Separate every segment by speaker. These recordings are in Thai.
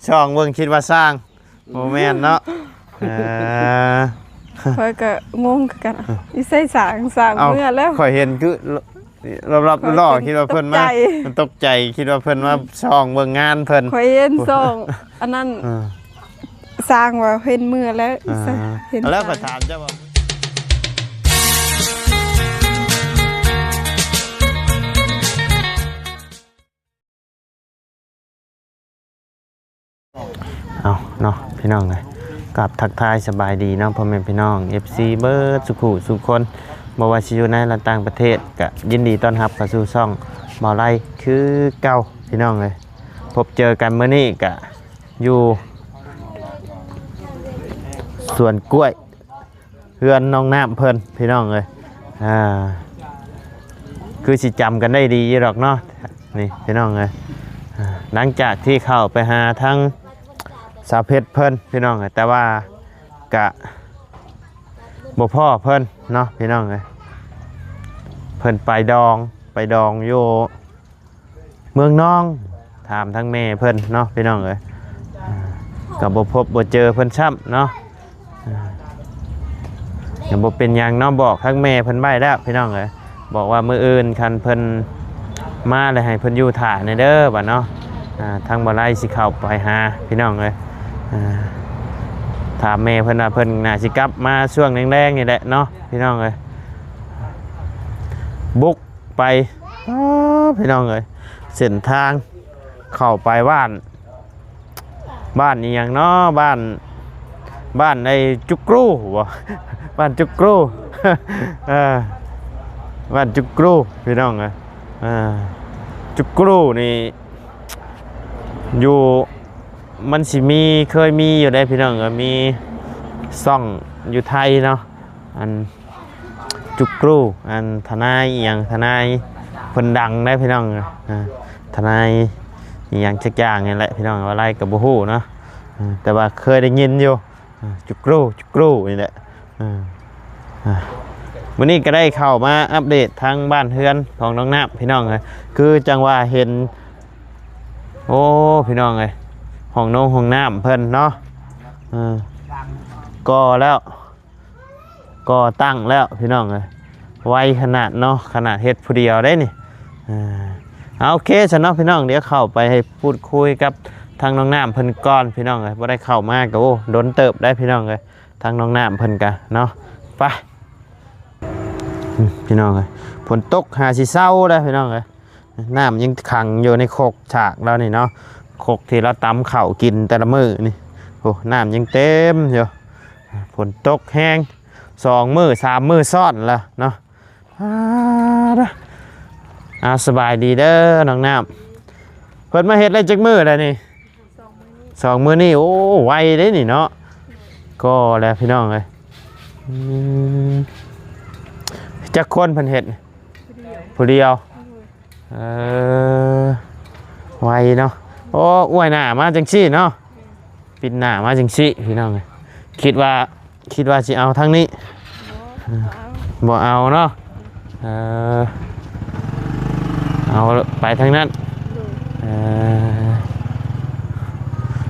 Speaker 1: ช่องเบิ่งคิดว่าสร้างโมเมนต์เนาะ
Speaker 2: ค่อยก็งงคือกันอีใส่สางเมื่อแล้ว
Speaker 1: ข่อยเห็นคือรับล่อคิดว่าเพิ่นมามันตกใจคิดว่าเพิ่นมาช่องเบิ่งงานเพิ่น
Speaker 2: ข่อยเห็นส่งอันนั้นสร้างว่าเห็นเมื่อแล้วเห็น
Speaker 1: แล้วก็ถามเจ้าว่าเอาเนาะพี่น้องเลยกับทักทายสบายดีเนาะพ่อแม่พี่น้อง FC เบิร์ดสุขุสุคนบ่ว่าสิอยู่ในและต่างประเทศก็ยินดีต้อนรับเข้าสู่ช่องบ่าวไร่คือเก่าพี่น้องเลยพบเจอกันมื้อนี้ก็อยู่สวนกล้วยเฮือนน้องน้ำเพิ่นพี่น้องเลยคือสิจำกันได้ดีหรอกเนาะนี่พี่น้องเลยหลังจากที่เข้าไปหาทั้งสาวเพชรเพิ่นพี่น้องแต่ว่ากะบ่พ่อเพิ่นเนาะพี่น้องเลยเพิ่นไปดองอยู่เมืองน้องถามทั้งแม่เพิ่นเนาะพี่น้องเลยกับบ่พบบ่เจอเพิ่นซ้ำเนาะยังบ่เป็นยังเนาะบอกทั้งแม่เพิ่นไว้แล้วพี่น้องเลยบอกว่ามื้ออื่นคันเพิ่นมาเลยให้เพิ่นอยู่ถ่าในเด้อบัดเนาะทางบ่ไล่สิเข้าไปหาพี่น้องเลยถามแม่เพิ่นว่าเพิ่นน่าสิกลับมาช่วงแรงๆนี่แหละเนาะพี่น้องเลยบุกไปพี่น้องเลยเส้นทางเข้าไปบ้านนี่อย่างเนาะบ้านในจุกรูวะบ้านจุกรูบ้านจุกรูพี่น้องเลยจุกรูนี่อยู่มันสิมีเคยมีอยู่ได้พี่น้องมีซ่องอยู่ไทยเนาะอันจุกรูอันทนายอย่างทนายเพิ่นดังได้พี่น้องทนายอย่างจักอย่างนี่แหละพี่น้องว่าไล่กับบ่ฮู้เนาะแต่ว่าเคยได้ยินอยู่จุกรูนี่แหละวันนี้ก็ได้เข้ามาอัปเดตทางบ้านเฮือนของน้องน้ำพี่น้องเลยคือจังว่าเห็นโอ้พี่น้องเลยห้องน้ำเพิ่นเนาะก็แล้วก็ตั้งแล้วพี่น้องเลยไวขนาดเนาะขนาดเฮ็ดผู้เดียวได้นี่โอเคฉันเนาะพี่น้องเดี๋ยวเข้าไปให้พูดคุยกับทางน้องน้ำเพิ่นก่อนพี่น้องเลยบ่ได้เข้ามากก็โอ้โดนเติบได้พี่น้องเลยทางน้องน้ำเพิ่นกะเนาะไปพี่น้องเลยฝนตกหาสิเศร้าได้พี่น้องเลยน้ำยังขังอยู่ในโคกฉากแล้วนี่เนาะโคกที่เราตำข้าวกินแต่ละมื้อนี่โอ้น้ำยังเต็มอยู่ฝนตกแห้ง2 มื้อ 3 มื้อซ้อนแล้วเนาะสบายดีเด้อน้องน้ำเพิ่นมาเฮ็ดอะไรจักมื้อแล้วนี่2 มื้อนี่โอ้ไวเด้นี่เนาะก็แล้วพี่น้องเลยจักคนเพิ่นเฮ็ดผู้เดียวไวเนาะโอ้อวยหน้ามาจังซี่เนาะปิดหน้ามาจังซี่พี่น้องเลยคิดว่าสิเอาทางนี้บ่เอาเนาะเอาไปทางนั้น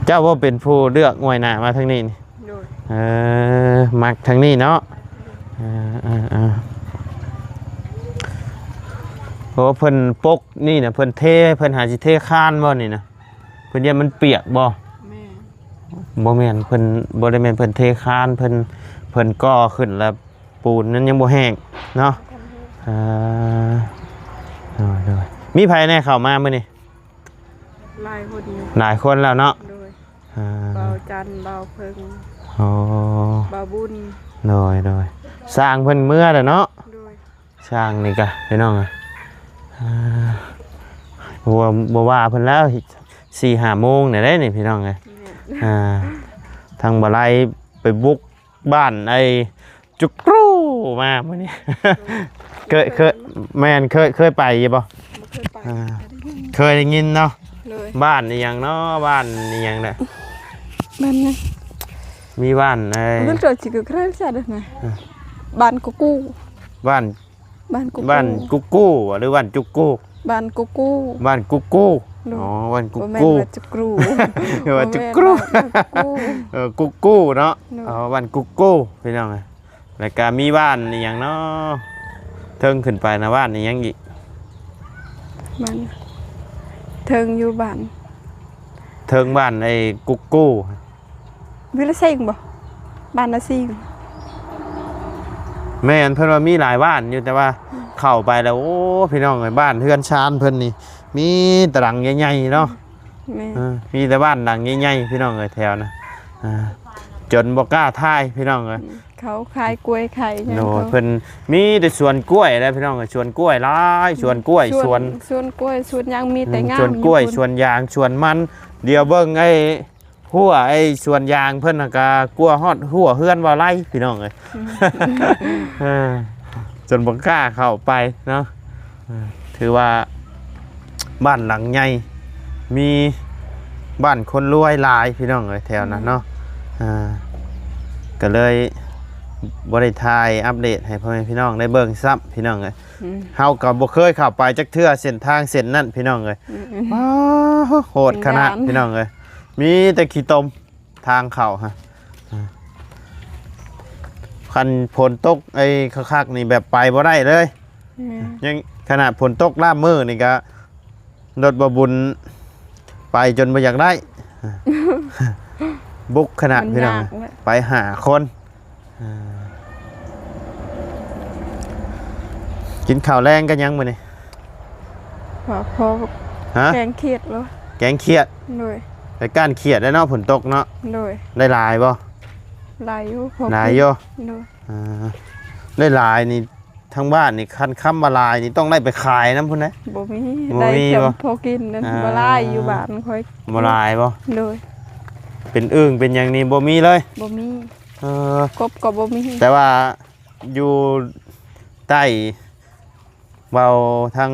Speaker 1: เจ้าว่าเป็นผู้เลือกอวยหน้ามาทางนี้มักทางนี้เนาะเพราะเพิ่นปกนี่นะเพิ่นเทเพิ่นหาสิเทคานบ่นี่นะเพิ่นยันมันเปียกบ่บ่แม่นเพิ่นบ่ได้แม่นเพิ่นเทคานเพิ่นก่อขึ้นแล้วปูนนั้นยังบ่แห้งเนาะมีไผแน่เข้ามามื้อนี้
Speaker 2: หลายคน
Speaker 1: หลายคนแล้วเนาะ
Speaker 2: เบาจันเบาเพิ่งเบาบุญ
Speaker 1: โดยสร้างเพิ่นเมื่อแล้วเนาะสร้างนี่กะพี่น้องบัวว่าเพิ่นแล้ว4-5 โมงเนี่ยได้นี่พี่น้องไงทางบ่ไล่ไปบุกบ้านไอ้จุกรูมาเมื่อนี้เคยแม่นเคยไปยังบ่เคยได้ยินเนาะบ้านนี่ยังเนาะบ้านนี่ยังเนี่ย
Speaker 2: บ้านไง
Speaker 1: มีบ้านไอ้
Speaker 2: มันเกิดจิกกระไรใช่ไหมบ้านกุ๊ก
Speaker 1: บ้านกุ๊กหรือบ้านจุกกู้
Speaker 2: บ้านกุ๊ก
Speaker 1: บ้านกุ๊ก
Speaker 2: โดย
Speaker 1: อ๋อวันกุ๊
Speaker 2: บ่
Speaker 1: ก
Speaker 2: แม่น
Speaker 1: กู้
Speaker 2: ว่าจุกรู
Speaker 1: ว่าจุกกรู
Speaker 2: บ่แม่นว่าจุกรู
Speaker 1: กุ๊กกู้เนาะ
Speaker 2: เนอะ
Speaker 1: อ๋อวันกุ๊กกู้พี่น้องเอ้ยแล้วก็มีบ้านอีหยังเนาะเทิงขึ้นไปนะบ้านอีหยังอีก
Speaker 2: มันเทิงอยู่บ้าน
Speaker 1: เทิงบ้านไอ้กุ๊กกู้
Speaker 2: วิลเซ็งบ่บ้านนาซิง
Speaker 1: แม่นเพิ่นว่ามีหลายบ้านอยู่แต่ว่าเข้าไปแล้วโอ้พี่น้องเอ้ยบ้านเฮือนชานเพิ่นนี่มีตารางใหญ่ๆเนาะ
Speaker 2: แม่
Speaker 1: มีแต่บ้านหลังใหญ่ๆพี่น้องเอ้ยแถวนะจนบ่กล้าทายพี่น้องเอ้ย
Speaker 2: เขาขายกล้วยไข่หยัง
Speaker 1: โดย
Speaker 2: เขา
Speaker 1: เพิ่นมีแต่สวนกล้วยแล้วพี่น้องเอ้ยสวนกล้วยหลายสวนกล้วยสวน
Speaker 2: สวนกล้วยสวนยางมีแต่งาม
Speaker 1: สวนกล้วย
Speaker 2: อ
Speaker 1: สวนยางสวนมันเดี๋ยวเบิ่งไอ้หัวไอ้สวนยางเพิ่นน่ะก็กลัวฮอดหัวเฮือนบ่ไล่พี่น้องเอ้ย เออจนบ่กล้าเข้าไปเนาะถือว่าบ้านหลังใหญ่มีบ้านคนรวยหลายพี่น้องเอ้ยแถวนั้นเนาะก็เลยบ่ได้ถ่ายอัปเดตให้พ่อแม่พี่น้องได้เบิ่งซ้ำพี่น้องเอ้ย
Speaker 2: อืม
Speaker 1: เฮาก็บ่เคยเข้าไปจักเทื่อเส้นทางเส้นนั้นพี่น้องเอ้ย ว้าวโหดขนาดพี่น้องเอ้ยมีแต่ขี้ตมทางเข้าฮะคันฝนตกไอ้คักๆนี่แบบไปบ่ได้เลย
Speaker 2: แม่
Speaker 1: ยังขนาดฝนตกล่ามมือนี่ก็รถบบุญไปจนบ่อยากได้ บุกขนาด
Speaker 2: มัน
Speaker 1: พี่น้อง
Speaker 2: ยากเว้ย
Speaker 1: ไปหาคนกินข้าวแรงกันยังมื้อนี่
Speaker 2: ว่าพอ
Speaker 1: ฮะ
Speaker 2: แกงเขียดแล้ว
Speaker 1: แกงเขียด
Speaker 2: โดย
Speaker 1: ไปก้านเขียดได้วเนาะฝนตกเนาะ
Speaker 2: โดย
Speaker 1: ได้หลายบ่
Speaker 2: หลายอยู่พอ
Speaker 1: หลายอยู่
Speaker 2: โดย
Speaker 1: ได้หลายนี่ทั้งบ้านนี่คันค้ำมาลายนี่ต้องได้ไปขายน้ำพุ่นนะ
Speaker 2: บ่มี
Speaker 1: บ่
Speaker 2: ได้
Speaker 1: มี
Speaker 2: แค่
Speaker 1: บ่
Speaker 2: พอกินนั่น
Speaker 1: อ่า
Speaker 2: บ่หลายอยู่บ้านค่อย
Speaker 1: มาลายบ่
Speaker 2: โดย
Speaker 1: เป็นอึ่งเป็นอย่างนี้บ่มีเลย
Speaker 2: บ่มี
Speaker 1: เออก
Speaker 2: บก็บ่มี
Speaker 1: แต่ว่าอยู่ใต้เบาทาง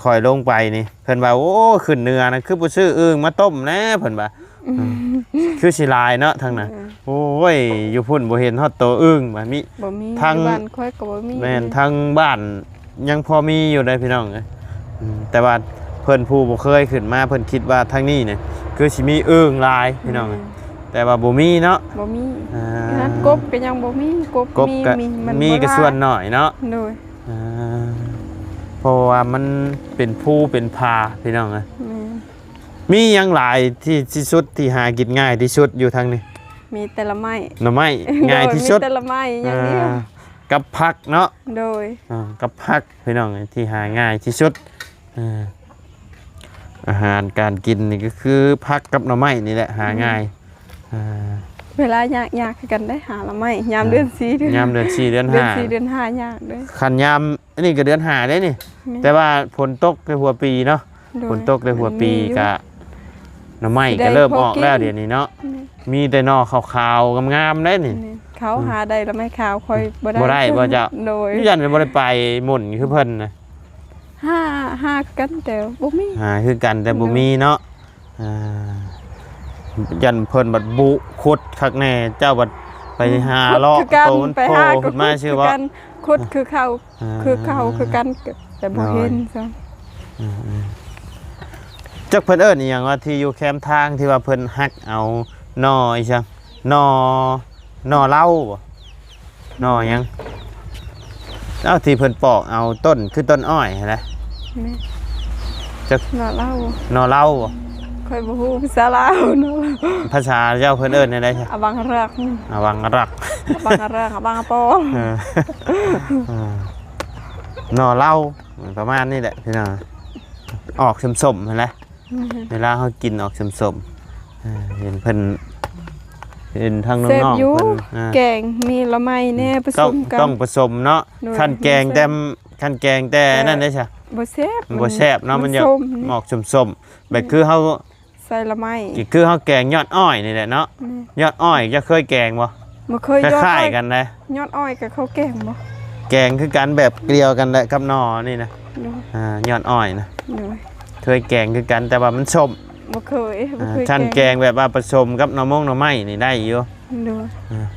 Speaker 1: คอยลงไปนี่เพิ่นว่าโอ้ขึ้นเหนือนะคือบ่ซื้ออึ่งมาต้มนะเพิ่นว่าคือสิลายเนาะทางนั้นโอ้ยอยู่พุ่นบ่เห็นฮอดโตวอึ่งว่ามี
Speaker 2: บ่มี
Speaker 1: ทาง
Speaker 2: อยู่บ้านค่อยก็บ่มี
Speaker 1: แม่นทางบ้านยังพอมีอยู่ได้พี่น้องเอ้ยแต่ว่าเพิ่นผู้บ่เคยขึ้นมาเพิ่นคิดว่าทางนี้เนี่ยคือสิมีอึ่งหลายพี่น้องเอ้ยแต่ว่าบ่มีเนาะ
Speaker 2: บ่มี
Speaker 1: อ่า
Speaker 2: นั่นกบก็ยังบ่มีกบ
Speaker 1: กบก็
Speaker 2: มัน
Speaker 1: มี
Speaker 2: บ่
Speaker 1: ก็
Speaker 2: หลาย
Speaker 1: ส่วนหน่อยเนาะ
Speaker 2: โดย
Speaker 1: อ่าเพราะว่ามันเป็นภูเป็นผาพี่น้องเอ้ย
Speaker 2: แม่น
Speaker 1: มีหยังหลายที่สุดที่หากินง่ายที่สุดอยู่ทางนี้
Speaker 2: มีแต่ละไม้
Speaker 1: หน่อไม้ง่ายที่สุด
Speaker 2: โมีแต่ละไม้อย่างเดียว
Speaker 1: กับผักเนาะ
Speaker 2: โดย
Speaker 1: กับผักพี่น้องที่หาง่ายที่สุดอาหารการกินนี่ก็คือผักกับหน่อไม้นี่แหละหาง่ายอ่า
Speaker 2: เวลายากๆกันได้หาละไม้ยามเดือน4เดือน
Speaker 1: ยามเดือน4เดือน
Speaker 2: เดือน4เดือน5ยากเด้อ
Speaker 1: 5ขันยามอันนี้ก็เดือน5ได้นี่
Speaker 2: แม่น
Speaker 1: แต่ว่าฝนตกในหัวปีเนาะ
Speaker 2: โดย
Speaker 1: ฝนตกในหัวปี
Speaker 2: มันมีอยู่
Speaker 1: ก็หน่อไม้
Speaker 2: สิได้
Speaker 1: ก็เริ่ม
Speaker 2: พอ
Speaker 1: ออก
Speaker 2: กิน
Speaker 1: แล้วเดี๋ยวนี้เนาะ
Speaker 2: แม่น
Speaker 1: มีแต่หน่อขาวๆงามๆได้นี่
Speaker 2: แม่นเขาหาได้ละไม้ขาวค่อยบ่ได้
Speaker 1: บ่ได้บ่จะ
Speaker 2: โดย
Speaker 1: ยันบ่ได้ไปหมุนคือเพิ่นนะ
Speaker 2: ห้ากันแต่บ่มี
Speaker 1: คือกันแต่บ่มีเนาะอ่ายันเพิ่นบัดบุขุดคักแน่เจ้าบัดไปหาเลาะ
Speaker 2: คือกัน
Speaker 1: โตมัน
Speaker 2: ไป
Speaker 1: โผล่
Speaker 2: หา
Speaker 1: ขึ้นมาชื่อว่า
Speaker 2: กันขุดคือเขาคือเขาคือกันแต่บ่เห็นซะ
Speaker 1: จักเพิ่นเอิ้นอีหยังว่าที่อยู่แคมป์ทางที่ว่าเพิ่นฮักเอาหน่ออีจังหน่อเหล้าบ่หน่อหยังเอาที่เพิ่นปอกเอาต้นคือต้นอ้อยหั่นแหละ
Speaker 2: แม่
Speaker 1: จัก
Speaker 2: น่าเล่า
Speaker 1: หน่อเหล้าบ่
Speaker 2: ค่อยบ่ฮู้ภาษาลาวเนาะ
Speaker 1: ภาษาเจ้าเพิ่นเอิ้นได้ใดซะ
Speaker 2: อบังรัก
Speaker 1: วังรัก
Speaker 2: อบังรักอบังปอ
Speaker 1: เออหน่อเหล้าประมาณนี้แหละพี่น้องออกสมๆหั่นแหละเวลาเฮากินออกสมๆเห็นเพิ่นเห็นทางน้
Speaker 2: เสพ
Speaker 1: อง
Speaker 2: อยู่
Speaker 1: ๆเพิ่น
Speaker 2: แกงมีละไม้แน่ผส
Speaker 1: ต้อง
Speaker 2: มกัน
Speaker 1: ต้องผสมเนาะ
Speaker 2: โดย
Speaker 1: ขั้นแกงแต่ขั้นแกงแต่นั่นได้ใช่
Speaker 2: บ่แซ่บ
Speaker 1: บ่แซ่บเนาะมันอยาก
Speaker 2: ส้ม
Speaker 1: ออกสมๆแบบคือเฮา
Speaker 2: ใส่ละไม้
Speaker 1: คือเฮาแกงยอดอ้อยนี่แหละเนาะยอดอ้อยจะเคยแกงบ่
Speaker 2: บ่เคย
Speaker 1: ค
Speaker 2: ยอด
Speaker 1: ล้า
Speaker 2: อ้
Speaker 1: ย
Speaker 2: อย
Speaker 1: ๆกันนะ
Speaker 2: ยอดอ้อยกับข้าวแกงบ่
Speaker 1: แกงคือกันแบบเกลียวกันแหละกับหน่อนี่นะ
Speaker 2: โดย
Speaker 1: ยอดอ้อยนะ
Speaker 2: โดย
Speaker 1: เคยแกงคือกันแต่ว่ามันส้ม
Speaker 2: บ่เคยบ่เคย
Speaker 1: ขั้นแกงแบบว่าผสมกับหน่อมงหน่อไม้นี่ได้อยู่
Speaker 2: โดย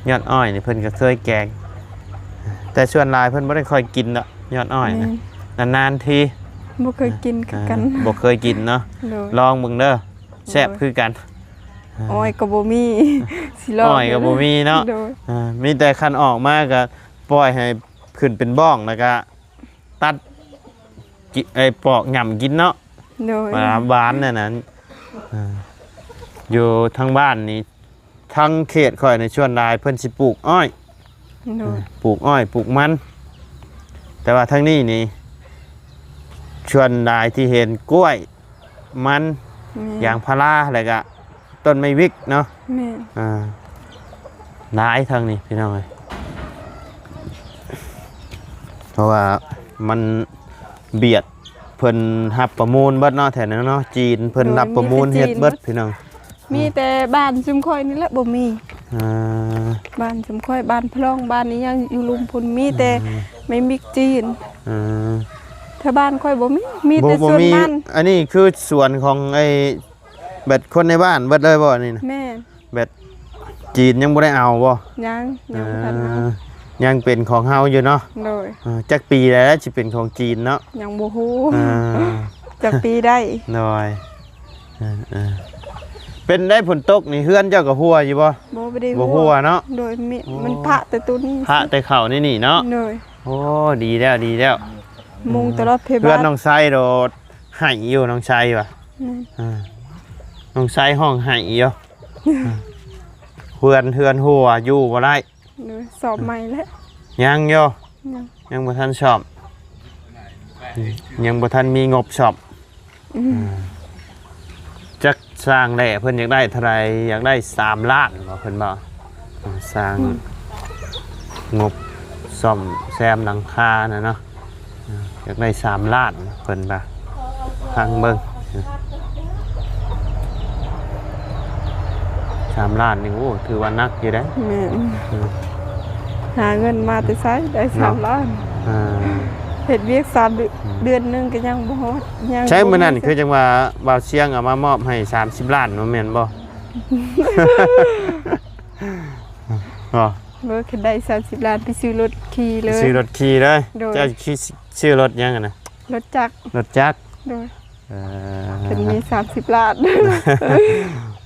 Speaker 1: ยอดอ้อยนี่เพิ่นก็เคยแกง แต่ส่วนหลายเพิ่นบ่ได้ค่อยกินดอกยอดอ้อยนะนานๆที
Speaker 2: บ่เคยกินคือกัน
Speaker 1: บ่เคยกินเนาะ
Speaker 2: โดย
Speaker 1: ลองเบิ่งเด้อแซ่บคือกัน
Speaker 2: อ้อยก็บ่มีสิลอง
Speaker 1: อ้อยก็บ่มีเนาะ
Speaker 2: โดย
Speaker 1: มีแต่คันออกมาก็ปล่อยให้ขึ้นเป็นบ้องแล้วก็ตัดไอ้ปอกหย่ำกินเนาะ
Speaker 2: โดย
Speaker 1: ปลาหวานนั่นน่ะอยู่ทางบ้านนี่ทางเขตข่อยในชวนลายเพิ่นสิปลูกอ้อย
Speaker 2: โดย
Speaker 1: ปลูกอ้อยปลูกมัน แต่ว่าทางนี้นี่ชวนลายที่เห็นกล้วยมัน
Speaker 2: แม่
Speaker 1: ยางพาราอะไรก็ต้นไม้วิกเนาะ
Speaker 2: แม่
Speaker 1: หลายทางนี้พี่น้องเอ้ยเพราะว่ามันเบียดเพิ่นรับประมูลเบิดเนาะแถวนั้นเนาะจีนเพิ่นรับประมูลเฮ็ดเบิดพี่น้อง
Speaker 2: มีแต่บ้านซุมค่อยนี่แหละบ่มี
Speaker 1: อ่า
Speaker 2: บ้านซุมค่อยบ้านพลองบ้านนี้ยังอยู่ลุมพุนมีแต่ไม่มีจีน
Speaker 1: อ่า
Speaker 2: ถ้าบ้านค่อยบ่มีแต่ส่วนมัน
Speaker 1: อันนี้คือส่วนของไอ้เบ็ดคนในบ้านเบิดเลยบ่นี่นะ
Speaker 2: แม่
Speaker 1: เบ็ดจีนยังบ่ได้เอาบ่
Speaker 2: ยังบ่ทันเอา
Speaker 1: ยังเป็นของเฮาอยู่เนาะ
Speaker 2: โดย
Speaker 1: จักปีแล้วสิเป็นของจีนเนาะ
Speaker 2: ยังบ่ฮู้
Speaker 1: อ่า
Speaker 2: จักปีได้
Speaker 1: น้อยเป็นได้ผลตกนี่เฮือนเจ้าก็หัวอยู่บ่
Speaker 2: บ่ได้
Speaker 1: บ่หัวเนาะ
Speaker 2: โดยมีมันพระแต่ตัวนี้
Speaker 1: พระแต่เข้านี่เนาะ
Speaker 2: โดย
Speaker 1: โอ้ดีแล้วดีแล้ว
Speaker 2: มุงตลอดเพ
Speaker 1: เพื่อน
Speaker 2: บา
Speaker 1: น้องไซโดดไห้อยู่น้องไซว่ะน้องไซห้องไห้อยู่เพื่อนหัวอยู่บ่ได้
Speaker 2: โดยสอบใหม่แล้ว
Speaker 1: ยังอยู่
Speaker 2: ยัง
Speaker 1: ยังบ่ทันชอบยังบ่ทันมีงบชอบจักสร้างแหล่เพิ่นอยากได้เท่าไหร่อยากได้3 ล้านบ่เพิ่นบ่สร้างงบซ่อมแซมหลังคาน่ะเนาะอยากได้3 ล้านเพิ่นบ่ฟังเบิ่ง3 ล้านนี่โอ้ถือว่านักอยู่เด้
Speaker 2: แม่นหาเงินมาแต่ไสได้3 ล้าน
Speaker 1: อ่า
Speaker 2: เฮ็ดเวียก3 เดือนนึงก็ยังบ่ฮอดยัง
Speaker 1: ใช้มื้อนั้นคือจังว่าบ่าวเชียงเอามามอบให้30 ล้านบ่แม่นบ่ อ๋อ
Speaker 2: เบิกได้30 ล้านไปซื้อรถขี่เลย
Speaker 1: ซื้อรถขี่เลย
Speaker 2: โดย
Speaker 1: เจ้าขี่ซื้อรถยังอะนะ
Speaker 2: รถจักร
Speaker 1: รถจักร
Speaker 2: โดย
Speaker 1: เอ
Speaker 2: เป็นมี30 ล้าน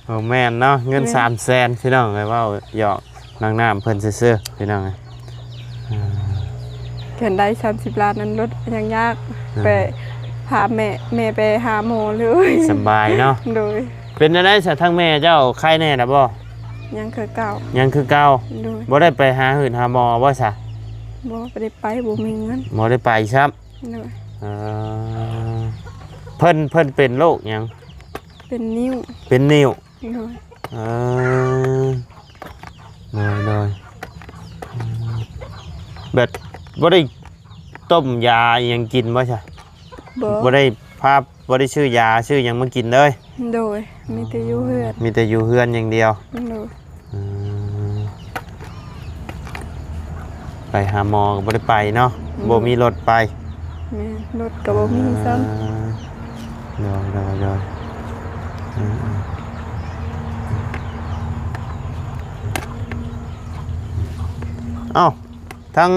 Speaker 1: โอ้แม่นเนาะเงิน300,000พี่น้องเอ้ยเว้าหยอกนางน้ำเพิ่นซื่อๆพี่น้องเอ้ย
Speaker 2: เขียนได้30 ล้านนั้นรถยังยากไปพาแม่ไปหาหมอเลย
Speaker 1: สบายเนาะ
Speaker 2: โดย
Speaker 1: เป็นจังได๋ซะทั้งแม่เจ้าไข้แน่น่ะบ่
Speaker 2: ยังเคยเก่า
Speaker 1: ยังคือเก่า
Speaker 2: โดย
Speaker 1: บ่ได้ไปหาหื่นหาหมอบ่ซะ
Speaker 2: บ่ได้ไปบ่มีเงิน
Speaker 1: บ่ได้ไปครับ
Speaker 2: โดย
Speaker 1: เออเพิ่นเป็นโรคหยัง
Speaker 2: เป็นนิ้ว
Speaker 1: เป็นนิ้ว
Speaker 2: โดย
Speaker 1: เออน้อยแบบบ่ได้ต้มยาอิหยังกินบ่ใช่
Speaker 2: บ่
Speaker 1: บ่ได้บ่ได้ชื่อยาชื่อหยังมากินเลย
Speaker 2: โดยมีแต่อยู่เฮือน
Speaker 1: มีแต่อยู่เฮือนอย่างเดียว
Speaker 2: โดย
Speaker 1: อืมไปหาหมอก็บ่ได้ไปเนาะบ่มีรถไป
Speaker 2: แม่รถก็บ่มีซ้ำ
Speaker 1: เดี๋ยวเอ้าทั้ง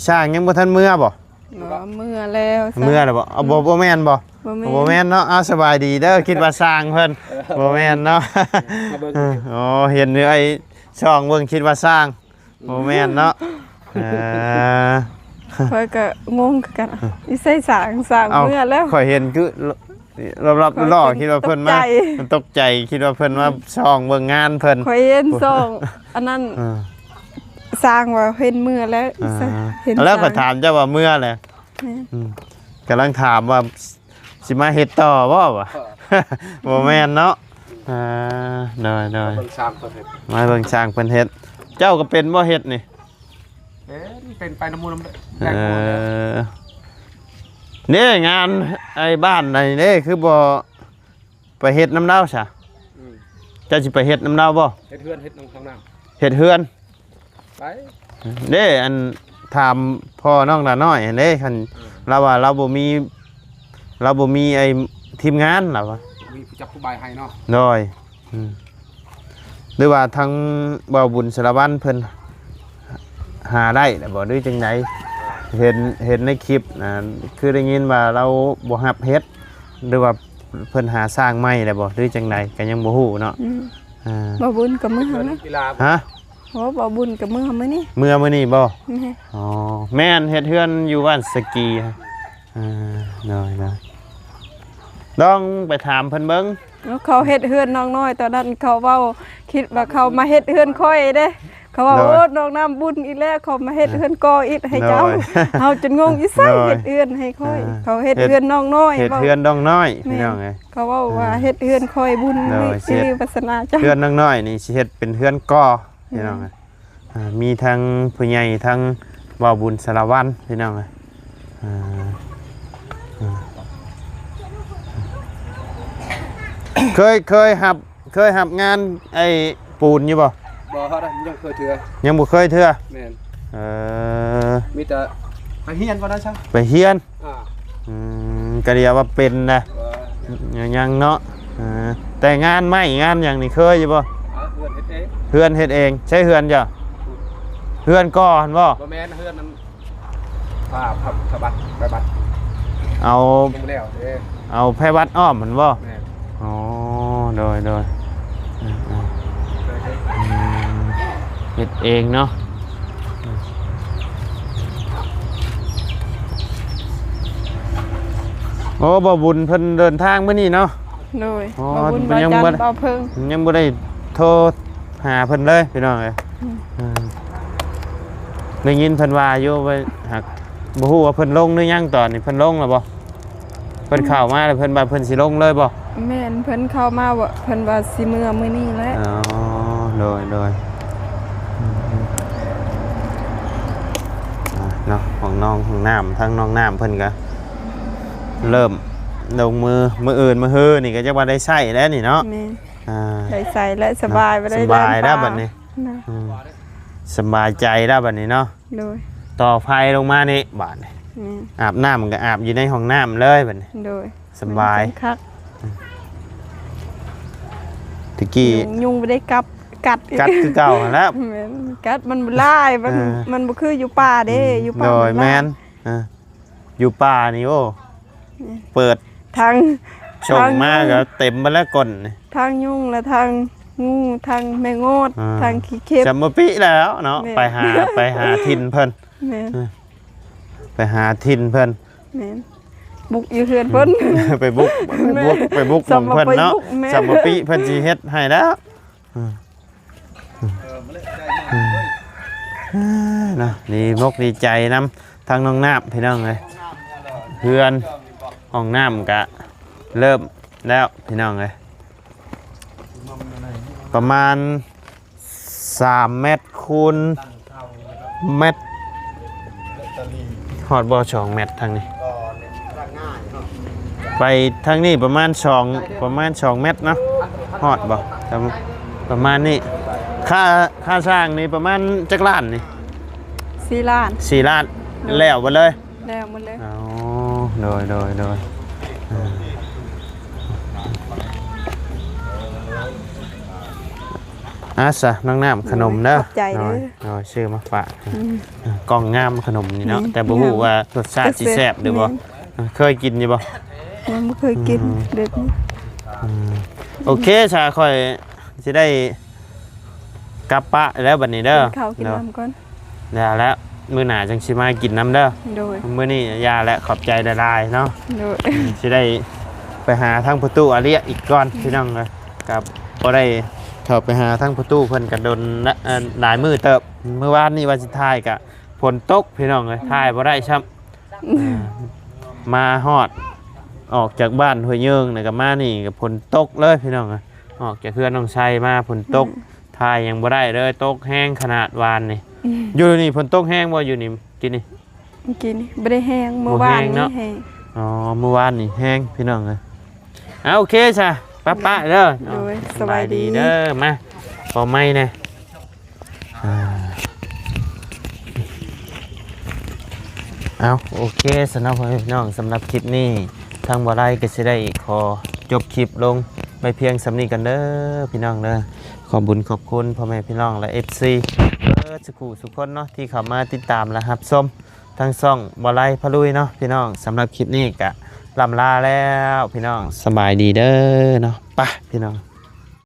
Speaker 1: ช่างยังบ่ทันเมื่อบ่
Speaker 2: เมื่อแล้วซ้ำ
Speaker 1: เมื่อแล้วบ่เอาบ่แม่นบ่ บ่แม่นเนาะสบายดีเด้อคิดว่าสร้างเพิ่นบ่แม่นเนาะอ๋อเห็นไอ้ช่องเบิ่งคิดว่าสร้างบ่แม่นเนาะเออ
Speaker 2: ค่อยก็งงคือกันอีใส่สางเมื่อแล้ว
Speaker 1: ข่อยเห็นคือรอบๆล่อคิดว่าเพิ่นมามันตกใจคิดว่าเพิ่นมาช่องเบิ่งงานเพิ่น
Speaker 2: ข่อยเห็นส่งอันนั้นสร้างว่าเห็นเมื่อแล้วเห็น
Speaker 1: แล้วก็ถามเจ้าว่าเมื่อแหละกำลังถามว่าสิมาเฮ็ดต่อบ่วะบ่แม่นเนาะน้อยๆ
Speaker 3: เบิ่งซ้ำตัวเฮ็ด
Speaker 1: มาเบิ่งช่างเพิ่นเฮ็ดเจ้าก็เป็นบ่เฮ็ดนี่
Speaker 3: เป็นไปน้ำมูน้ำแด
Speaker 1: เอง นี่งานไอ้บ้านนี่คือบ่ไปเฮ็ดน้ำเล่าซะเจ้าสิไปเฮ็ดน้ำเล่าบ่
Speaker 3: เฮ็ดเฮือนเฮ็ดน้ำทางน้
Speaker 1: เฮ็ดเฮือน
Speaker 3: ำไป
Speaker 1: เด้อันถามพ่อน้องหลาน้อยเด้คันเราว่าเราบ่มีไอ้ทีมงานล่ะว่า
Speaker 3: มีผู้จับผู้บายให้เนาะ
Speaker 1: น้อยหรือว่าทางบ่าวบุญสารวัตรเพิ่นหาได้แต่บ่ด้วยจังได เห็นในคลิปนะคือได้ยินว่าเราบ่ฮับเฮ็ดหรือว่าเพิ่นหาสร้างใหม่ได้บ่หรือจังไดก็ยังบ่ฮู้เนาะ
Speaker 2: บ่บุญกับมือ
Speaker 3: เพิ่น
Speaker 2: นะ
Speaker 3: กีฬา
Speaker 1: ฮะ
Speaker 2: โหบ่บุญกับมือมื้อนี้
Speaker 1: มื้อนี้บ่
Speaker 2: แม่
Speaker 1: อ๋อแม่นเฮ็ดเฮือนอยู่บ้านสกีฮะน้อยลองไปถามเพิ่นเบิ่ง
Speaker 2: แล้วเขาเฮ็ดเฮือนน้องน้อยตอนนั้นเขาเว้าคิดว่าเขามาเฮ็ดเฮือนค่อยเด้เขาว่าโอ้น้องน้ำบุญอีแล้วเขามาเฮ็ดเฮือนกออีกให้เจ้าเฮาจนงงอีไสเฮ็ดเฮือนให้ค่อยเขาเฮ็ดเฮือนน้องน้อย
Speaker 1: เฮ็ดเฮือนน้องน้อยพี่น้องเอ้ย
Speaker 2: เขาเว้าว่าเฮ็ดเฮือนค่อยบุญสิริวัฒนาเจ้า
Speaker 1: เฮือนน้องน้อยนี่สิเฮ็ดเป็นเฮือนก่อพี่น้องเอ้ยมีทั้งผู้ใหญ่ทั้งบ่าวบุญสารวัตรพี่น้องเอ้ยเคยหับงานไอ้ปูนอยู่บ่
Speaker 3: บ่ฮอดยังเคยเถื่อ
Speaker 1: ยังบ่เคยเทื่อ
Speaker 3: แม่น
Speaker 1: มี
Speaker 3: แต่ไปเฮียนก่อนนะช่าง
Speaker 1: ไปเฮียน
Speaker 3: อ่า
Speaker 1: ก็เรียกว่าเป็นนะยังเนาะแต่งานไม่งานอย่างนี้เคยอยู่บ่
Speaker 3: เฮือนเฮ็ดเอง
Speaker 1: เฮือนเฮ็ดเองใช้เฮือนจ้ะเฮือนก่อนบ่
Speaker 3: บ่แม่นเฮือนนั้นผ้าบัตรไปบัตร
Speaker 1: เอา
Speaker 3: ลงแล้วเด้
Speaker 1: เอาแพร่วัดอ้อมมันบ่
Speaker 3: แม่น
Speaker 1: อ๋อโดยเฮ็ดเองเนาะโอ้บ่บุญเพิ่นเดินทางมื้อนี้เนาะ
Speaker 2: โดย
Speaker 1: อ๋อ
Speaker 2: บ่บุญ
Speaker 1: มั
Speaker 2: บ่
Speaker 1: นยัง
Speaker 2: จัน
Speaker 1: บ่
Speaker 2: บ่เพิ่ง
Speaker 1: ยังบ่ได้โทรหาเพิ่นเลยพี่น้องเอ้ยได้ยินเพิ่นว่าอยู่ว่าหักบ่ฮู้ว่าเพิ่นลงหรือยังตอนนี้เพิ่นลงแล้วบ่เพิ่นเข้ามาแล้วเพิ่นว่าเพิ่นสิลงเลยบ่
Speaker 2: แม่นเพิ่นเข้ามาว่าเพิ่นว่าสิมื้อนี้แหละ
Speaker 1: อ๋อโดยเนาะของน้องของน้ำทั้งน้องน้ำเพิ่นก็เริ่มลงมืออื่นมือฮื้อนี่ก็จะว่าได้ใช้แล้วนี่เนาะ
Speaker 2: แม่น
Speaker 1: อ่า
Speaker 2: ได้ใส่และสบายไปได้
Speaker 1: สบายแล้วบัดนี้
Speaker 2: นะ
Speaker 1: สบายใจแล้วบัดนี้เนาะ
Speaker 2: โดย
Speaker 1: ต่อไฟลงมานี่บาดนี้
Speaker 2: แม่น
Speaker 1: อาบน้ำก็อาบอยู่ในห้องน้ำเลยบัดนี้
Speaker 2: โดย
Speaker 1: สบาย
Speaker 2: มันคัก
Speaker 1: ตะกี้
Speaker 2: ยุงบ่ได้กัดอี
Speaker 1: กัดคือเก่าหั่นแล้ว
Speaker 2: แม่นกัดมันบ่ลายมันบ่คืออยู่ป่าเด้อยู่ป่า
Speaker 1: โดย
Speaker 2: น
Speaker 1: แมนอยู่ป่านี่โอ้เปิด
Speaker 2: ทาง
Speaker 1: ชงมากก็เต็มไปแล้วก่อนนี่
Speaker 2: ทางยุงและทางงูทางแมงโงดทางขี้เข็บ
Speaker 1: จำมาปิแล้วเนาะ
Speaker 2: แม่
Speaker 1: ไปหาทินเพิ่น
Speaker 2: แม่น
Speaker 1: ไปหาทินเพิ่น
Speaker 2: แม่นบุกอยู่เฮือนเพิ่น
Speaker 1: ไปบุกหม่องเพิ่นเนาะ
Speaker 2: สำหรับไปบุกแม่
Speaker 1: จำมาปิเพิ่นสิเฮ็ดให้แล้วนะดีมกดีใจนำทางน้องน้ำพี่น้องเลยเพื่อนห้องน้ำกะเริ่มแล้วพี่น้องเลยประมาณ3 เมตรคูณเมตรฮอดบ่2 เมตรทางนี้ไปทางนี้ประมาณ2 เมตรเนาะฮอดบ่ประมาณนี้ค่าสร้างนี่ประมาณจักล้านนี่
Speaker 2: 4 ล้าน
Speaker 1: 4 ล้านแล้วไปเลย
Speaker 2: แล้วหมดเลย
Speaker 1: อ๋อโดยซะน้องน้ำขนมเด้อ
Speaker 2: ขอบใจเด้อ
Speaker 1: เอาชื่อมาฝากกล่องงามขนมนี่เนาะแต่บ่ฮู้ว่ารสชาติสิแซ่บหรือบ่เคยกินอยู่บ่
Speaker 2: ยังบ่เคยกินเด็ดนี้
Speaker 1: โอเคชาค่อยสิได้กลับปะแล้วบัดนี้เด้อ
Speaker 2: กินข้าวกินน้ำก่อน
Speaker 1: แล้วมื้อหน้าจังสิมากินน้ำเด้อ
Speaker 2: โดย
Speaker 1: มื้อนี้ยาและขอบใจหลายๆเนาะ
Speaker 2: โดย
Speaker 1: สิได้ไปหาทางประตูอาเรียอีกก่อนพี่น้องเลยกับบ่ได้เข้าไปหาทางประตูเพิ่นก็โดนหลายมื้อเติบเมื่อวานนี้ว่าสิถ่ายก็ฝนตกพี่น้องเลยถ่ายบ่ได้ช้ำมาฮอดออกจากบ้านห้วยเยิงแล้วก็มานี่ก็ฝนตกเลยพี่น้องเอ้ยออกจากเพื่อนน้องชัยมาฝนตกถ่ายยังบ่ได้เลยตกแห้งขนาดวานนี่อยู่นี่ฝนตกแห้งบ่อยู่นี่กินนี่
Speaker 2: กินบ่ได้แห้งเมื่อวาน
Speaker 1: บ่แห้งเน
Speaker 2: นี้
Speaker 1: อะ
Speaker 2: แห้ง
Speaker 1: อ๋อเมื่อวานนี่แห้งพี่น้องเลยโอเคจ้ะป้าเด้อ
Speaker 2: โดยสบายดี
Speaker 1: เด้อมาพอไหมเนี่ยเอาโอเคสำหรับพี่น้องสำหรับคลิปนี้ทางบ่ได้ก็สิได้ขอจบคลิปลงไปเพียงสำนี้กันเด้อพี่น้องเด้อขอบบุญขอบคุณพ่อแม่พี่น้องและ FC สุขุสุขคนเนาะที่เข้ามาติดตามและรับชม ทั้งซ่องบ่ไล่พะลุยเนาะพี่น้องสำหรับคลิปนี้ก็ลำลาแล้วพี่น้องสบายดีเด้อเนาะไปพี่น้อง